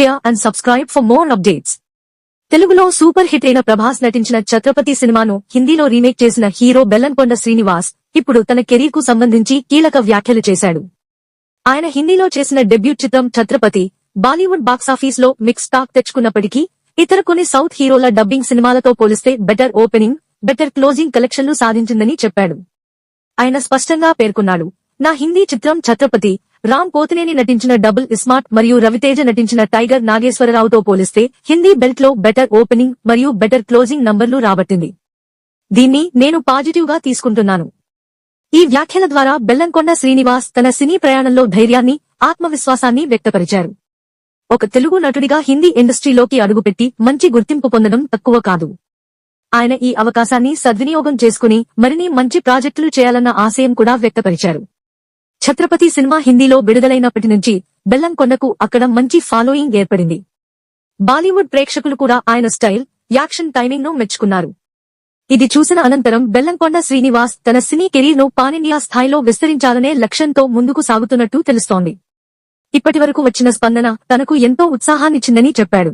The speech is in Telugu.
share and subscribe for more updates. తెలుగులో సూపర్ హిట్ అయిన ప్రభాస్ నటించిన ఛత్రపతి సినిమాను హిందీలో రీమేక్ చేసిన హీరో బెల్లంకొండ శ్రీనివాస్ ఇప్పుడు తన కెరీర్ కు సంబంధించి కీలక వ్యాఖ్యలు చేశాడు. ఆయన హిందీలో చేసిన డెబ్యూట్ చిత్రం ఛత్రపతి బాలీవుడ్ బాక్సాఫీస్ లో మిక్స్ టాక్ తెచ్చుకున్నప్పటికీ ఇతర కొన్ని సౌత్ హీరోల డబ్బింగ్ సినిమాలతో పోలిస్తే బెటర్ ఓపెనింగ్, బెటర్ క్లోజింగ్ కలెక్షన్లు సాధించిందని చెప్పాడు. ఆయన స్పష్టంగా పేర్కొన్నాడు, నా హిందీ చిత్రం ఛత్రపతి రామ్ పోతినేని నటించిన డబుల్ ఇస్మార్ట్ మరియు రవితేజ నటించిన టైగర్ నాగేశ్వరరావుతో పోలిస్తే హిందీ బెల్ట్ లో బెటర్ ఓపెనింగ్ మరియు బెటర్ క్లోజింగ్ నంబర్లు రాబట్టింది. దీన్ని నేను పాజిటివ్ గా తీసుకుంటున్నాను. ఈ వ్యాఖ్యల ద్వారా బెల్లంకొండ శ్రీనివాస్ తన సినీ ప్రయాణంలో ధైర్యాన్ని, ఆత్మవిశ్వాసాన్ని వ్యక్తపరిచారు. ఒక తెలుగు నటుడిగా హిందీ ఇండస్ట్రీలోకి అడుగుపెట్టి మంచి గుర్తింపు పొందడం తక్కువ కాదు. ఆయన ఈ అవకాశాన్ని సద్వినియోగం చేసుకుని మరిన్ని మంచి ప్రాజెక్టులు చేయాలన్న ఆశయం కూడా వ్యక్తపరిచారు. ఛత్రపతి సినిమా హిందీలో విడుదలైనప్పటి నుంచి బెల్లంకొండకు అక్కడ మంచి ఫాలోయింగ్ ఏర్పడింది. బాలీవుడ్ ప్రేక్షకులు కూడా ఆయన స్టైల్, యాక్షన్ టైమింగ్ ను మెచ్చుకున్నారు. ఇది చూసిన అనంతరం బెల్లంకొండ శ్రీనివాస్ తన సినీ కెరీర్ ను పాన్ ఇండియా స్థాయిలో విస్తరించాలనే లక్ష్యంతో ముందుకు సాగుతున్నట్టు తెలుస్తోంది. ఇప్పటివరకు వచ్చిన స్పందన తనకు ఎంతో ఉత్సాహాన్నిచ్చిందని చెప్పాడు.